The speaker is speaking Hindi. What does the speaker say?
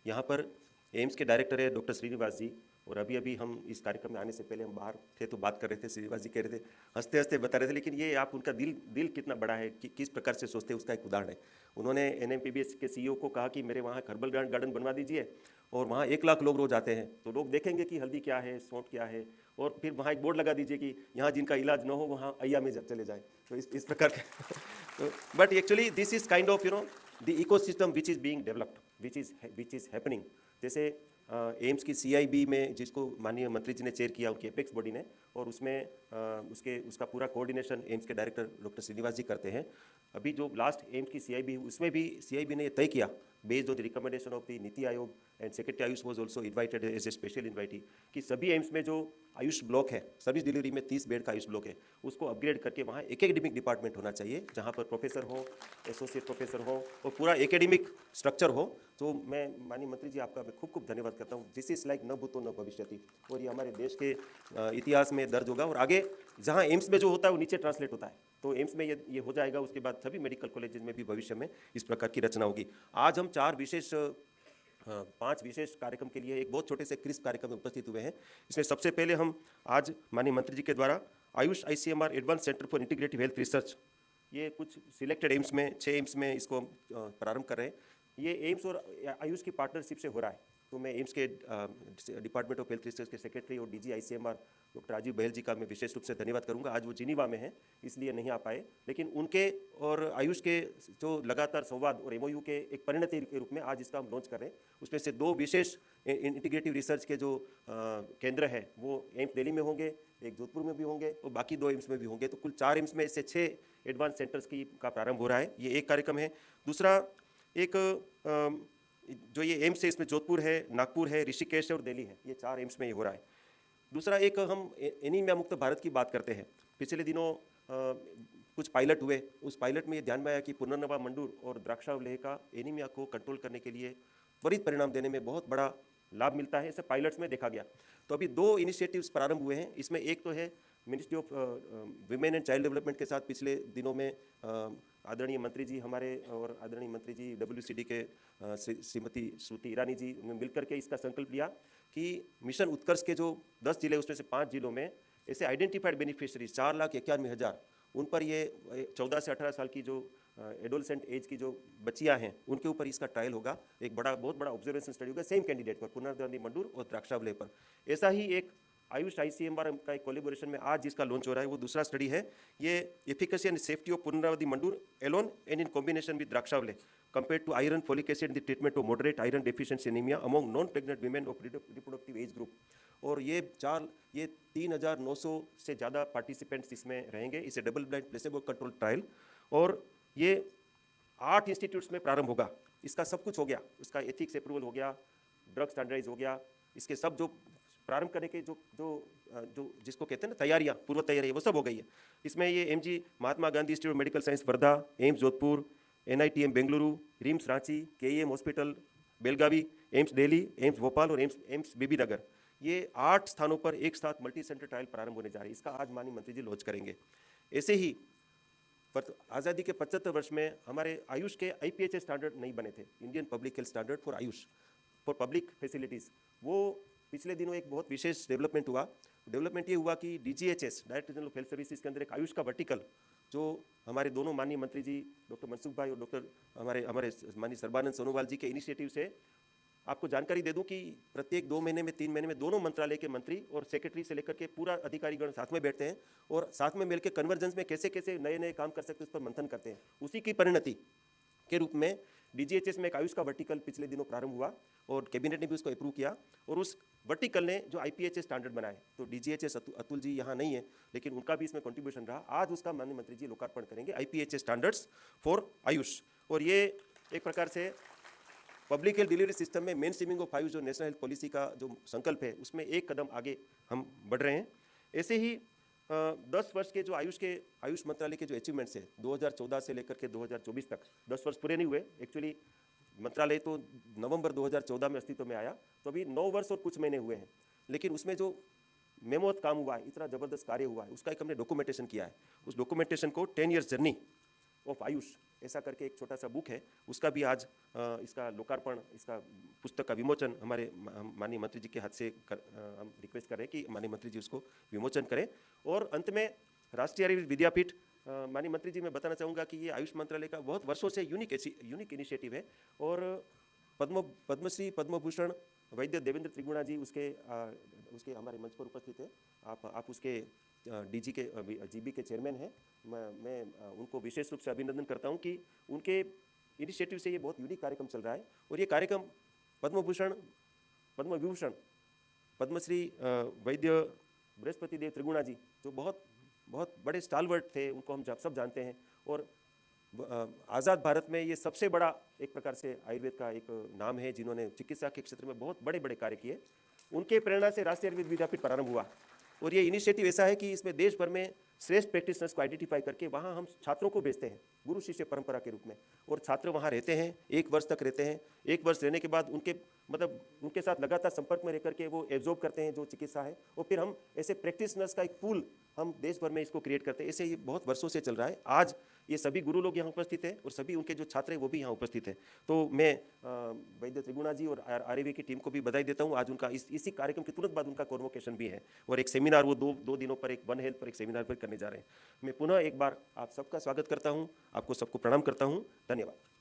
यहाँ पर एम्स के डायरेक्टर है डॉक्टर श्रीनिवास जी, और अभी अभी हम इस कार्यक्रम में आने से पहले हम बाहर थे तो बात कर रहे थे, श्रीनिवास जी कह रहे थे, हंसते हंसते बता रहे थे, लेकिन ये आप उनका दिल कितना बड़ा है, किस प्रकार से सोचते हैं, उसका एक उदाहरण है। उन्होंने NMPBS के CEO को कहा कि मेरे वहाँ हर्बल गार्डन बनवा दीजिए, और वहाँ 1 लाख लोग रोज आते हैं, तो लोग देखेंगे कि हल्दी क्या है, सौंठ क्या है, और फिर वहाँ एक बोर्ड लगा दीजिए कि यहाँ जिनका इलाज न हो वहाँ अय्या में चले जाए। तो इस प्रकार के तो but actually this is kind of the ecosystem which is being developed, which is happening. जैसे एम्स की CIB में, जिसको माननीय मंत्री जी ने चेयर किया, उनकी एपेक्स बॉडी ने, और उसमें उसका पूरा कोऑर्डिनेशन एम्स के डायरेक्टर डॉक्टर श्रीनिवास जी करते हैं। अभी जो लास्ट एम्स की CIB, उसमें भी CIB ने तय किया, based on the recommendation of the NITI Aayog, and secretary AYUSH was also invited as a special invitee, कि सभी एम्स में जो आयुष ब्लॉक है, सर्विस डिलीवरी में 30 बेड का आयुष ब्लॉक है, उसको अपग्रेड करके वहाँ एक एकेडमिक डिपार्टमेंट होना चाहिए, जहाँ पर प्रोफेसर हो, एसोसिएट प्रोफेसर हो, और पूरा एकेडमिक स्ट्रक्चर हो। तो मैं माननीय मंत्री जी आपका मैं खूब धन्यवाद करता हूँ। दिस इज़ लाइक न भूतो न भविष्यति, और ये हमारे देश के इतिहास में दर्ज होगा, और आगे जहाँ एम्स में जो होता है वो नीचे ट्रांसलेट होता है, तो एम्स में ये हो जाएगा। उसके बाद सभी मेडिकल कॉलेजेस में भी भविष्य में इस प्रकार की रचना होगी। आज हम 5 विशेष कार्यक्रम के लिए एक बहुत छोटे से क्रिस्प कार्यक्रम में उपस्थित हुए हैं। इसमें सबसे पहले हम आज माननीय मंत्री जी के द्वारा Ayush ICMR advance centre for integrative health research, ये कुछ सिलेक्टेड एम्स में, 6 एम्स में इसको प्रारंभ कर रहे हैं। ये एम्स और आयुष की पार्टनरशिप से हो रहा है। तो मैं एम्स के डिपार्टमेंट ऑफ हेल्थ रिसर्च के सेक्रेटरी और DG ICMR डॉक्टर राजीव बहल जी का मैं विशेष रूप से धन्यवाद करूंगा। आज वो जिनीवा में हैं, इसलिए नहीं आ पाए, लेकिन उनके और आयुष के जो लगातार संवाद और MOU के एक परिणति के रूप में आज इसका हम लॉन्च कर रहे हैं। उसमें से 2 विशेष इंटीग्रेटिव रिसर्च के जो केंद्र है वो एम्स दिल्ली में होंगे, एक जोधपुर में भी होंगे, और बाकी 2 एम्स में भी होंगे। तो कुल 4 एम्स में से 6 एडवांस सेंटर्स का प्रारंभ हो रहा है। ये एक कार्यक्रम है। दूसरा, एक जो ये एम्स है, इसमें जोधपुर है, नागपुर है, ऋषिकेश है और दिल्ली है, ये 4 एम्स में ये हो रहा है। दूसरा, एक हम एनीमिया मुक्त भारत की बात करते हैं। पिछले दिनों कुछ पायलट हुए, उस पायलट में ये ध्यान में आया कि पुनर्नवा मंडूर और द्राक्षावलेह का एनीमिया को कंट्रोल करने के लिए त्वरित परिणाम देने में बहुत बड़ा लाभ मिलता है, इसे पायलट्स में देखा गया। तो अभी 2 इनिशिएटिव्स प्रारंभ हुए हैं। इसमें एक तो है ministry of women and child development के साथ पिछले दिनों में आदरणीय मंत्री जी हमारे और आदरणीय मंत्री जी WCD के श्रीमती श्रुति ईरानी जी ने मिलकर के इसका संकल्प लिया कि मिशन उत्कर्ष के जो 10 जिले, उसमें से 5 जिलों में ऐसे आइडेंटिफाइड बेनिफिशरीज 4,91,000, उन पर ये 14 से 18 साल की जो एडोलसेंट एज की जो बच्चियां हैं, उनके ऊपर इसका ट्रायल होगा। एक बहुत बड़ा ऑब्जर्वेशन स्टडी होगा सेम कैंडिडेट पर, पुनर्नवा मंडूर और द्राक्षावलेह पर। ऐसा ही एक आयुष ICMR का एक कोलेबोरेशन में आज जिसका लॉन्च हो रहा है, वो दूसरा स्टडी है। ये efficacy and safety of Punarnava Mandur alone and in combination with Drakshavaleha compared to iron folic acid in the treatment of moderate iron deficiency anemia among non-pregnant women of reproductive age group। और ये 3,900 से ज़्यादा पार्टिसिपेंट्स इसमें रहेंगे। इसे double blind placebo control trial, और ये 8 इंस्टीट्यूट्स में प्रारंभ होगा। इसका सब कुछ हो गया, उसका एथिक्स अप्रूवल हो गया, ड्रग स्टैंडर्डाइज हो गया, इसके सब जो प्रारंभ करने के जो जिसको कहते हैं ना तैयारियाँ, पूर्व तैयारी, वो सब हो गई है। इसमें ये MG Mahatma Gandhi institute of medical science Wardha, AIIMS Jodhpur, NITM Bengaluru, RIMS Ranchi, KEM hospital Belagavi, AIIMS Delhi, AIIMS Bhopal और एम्स बीबी नगर, ये 8 स्थानों पर एक साथ मल्टी सेंटर ट्रायल प्रारंभ होने जा रही है। इसका आज माननीय मंत्री जी लॉन्च करेंगे। ऐसे ही आज़ादी के 75 वर्ष में हमारे आयुष के IPHS स्टैंडर्ड नहीं बने थे, Indian public health standard for Ayush, for public facilities. वो पिछले दिनों एक बहुत विशेष डेवलपमेंट हुआ। डेवलपमेंट ये हुआ कि DGHS, director general of health services के अंदर एक आयुष का वर्टिकल, जो हमारे दोनों माननीय मंत्री जी डॉक्टर मनसुख भाई और डॉक्टर हमारे माननीय सर्बानंद सोनोवाल जी के इनिशिएटिव से, आपको जानकारी दे दूं कि प्रत्येक 2 महीने में 3 महीने में दोनों मंत्रालय के मंत्री और सेक्रेटरी से लेकर के पूरा अधिकारीगण साथ में बैठते हैं और साथ में मिलकर कन्वर्जेंस में कैसे कैसे नए काम कर सकते हैं उस पर मंथन करते हैं। उसी की परिणति के रूप में DGHS में एक आयुष का वर्टिकल पिछले दिनों प्रारंभ हुआ और कैबिनेट ने भी उसको अप्रूव किया, और उस वर्टिकल ने जो IPHS स्टैंडर्ड बनाए, तो DGHS अतुल जी यहाँ नहीं है, लेकिन उनका भी इसमें कंट्रीब्यूशन रहा। आज उसका माननीय मंत्री जी लोकार्पण करेंगे, IPHS स्टैंडर्ड्स फॉर आयुष। और ये एक प्रकार से पब्लिक हेल्थ डिलीवरी सिस्टम में मेन स्ट्रीमिंग ऑफ आयुष जो नेशनल हेल्थ पॉलिसी का जो संकल्प है, उसमें एक कदम आगे हम बढ़ रहे हैं। ऐसे ही 10 वर्ष के जो आयुष मंत्रालय के जो अचीवमेंट्स है 2014 से लेकर के 2024 तक, 10 वर्ष पूरे नहीं हुए एक्चुअली, मंत्रालय तो नवंबर 2014 में अस्तित्व में आया, तो अभी 9 वर्ष और कुछ महीने हुए हैं, लेकिन उसमें जो मेमोत काम हुआ है, इतना ज़बरदस्त कार्य हुआ है, उसका एक हमने डॉक्यूमेंटेशन किया है। उस डॉक्यूमेंटेशन को 10 ईयर्स जर्नी ऑफ आयुष ऐसा करके एक छोटा सा बुक है, उसका भी आज इसका लोकार्पण, इसका पुस्तक का विमोचन हमारे माननीय मंत्री जी के हाथ से हम रिक्वेस्ट कर रहे हैं कि माननीय मंत्री जी उसको विमोचन करें। और अंत में राष्ट्रीय आयुर्वेद विद्यापीठ, माननीय मंत्री जी मैं बताना चाहूँगा कि ये आयुष मंत्रालय का बहुत वर्षों से यूनिक इनिशिएटिव है। और पद्मश्री पद्मभूषण वैद्य देवेंद्र त्रिगुणा जी उसके हमारे मंच पर उपस्थित है। आप उसके डीजी के जीबी के चेयरमैन हैं। मैं उनको विशेष रूप से अभिनंदन करता हूं कि उनके इनिशिएटिव से ये बहुत यूनिक कार्यक्रम चल रहा है। और ये कार्यक्रम पद्मभूषण पद्मविभूषण पद्मश्री वैद्य बृहस्पति देव त्रिगुणा जी, जो बहुत बड़े स्टालवर्ट थे, उनको हम सब जानते हैं। और आज़ाद भारत में ये सबसे बड़ा एक प्रकार से आयुर्वेद का एक नाम है, जिन्होंने चिकित्सा के क्षेत्र में बहुत बड़े बड़े कार्य किए। उनके प्रेरणा से राष्ट्रीय आयुर्वेद विद्यापीठ प्रारंभ हुआ। और ये इनिशिएटिव ऐसा है कि इसमें देश भर में श्रेष्ठ प्रैक्टिशनर्स को आइडेंटिफाई करके वहाँ हम छात्रों को भेजते हैं गुरु शिष्य परंपरा के रूप में। और छात्र वहाँ रहते हैं, 1 वर्ष तक रहते हैं। 1 वर्ष रहने के बाद उनके साथ लगातार संपर्क में रह करके वो एब्जॉर्ब करते हैं जो चिकित्सा है। और फिर हम ऐसे प्रैक्टिशनर्स का एक पूल हम देश भर में इसको क्रिएट करते हैं। ऐसे ये बहुत वर्षों से चल रहा है। आज ये सभी गुरु लोग यहाँ उपस्थित हैं और सभी उनके जो छात्र हैं वो भी यहाँ उपस्थित हैं। तो मैं वैद्य त्रिगुणा जी और आरएवी की टीम को भी बधाई देता हूँ। आज उनका इसी कार्यक्रम के तुरंत बाद उनका कॉन्वोकेशन भी है और एक सेमिनार वो दो दिनों पर, एक वन हेल्थ पर एक सेमिनार पर करने जा रहे हैं। मैं पुनः एक बार आप सबका स्वागत करता हूँ, आपको सबको प्रणाम करता हूँ। धन्यवाद।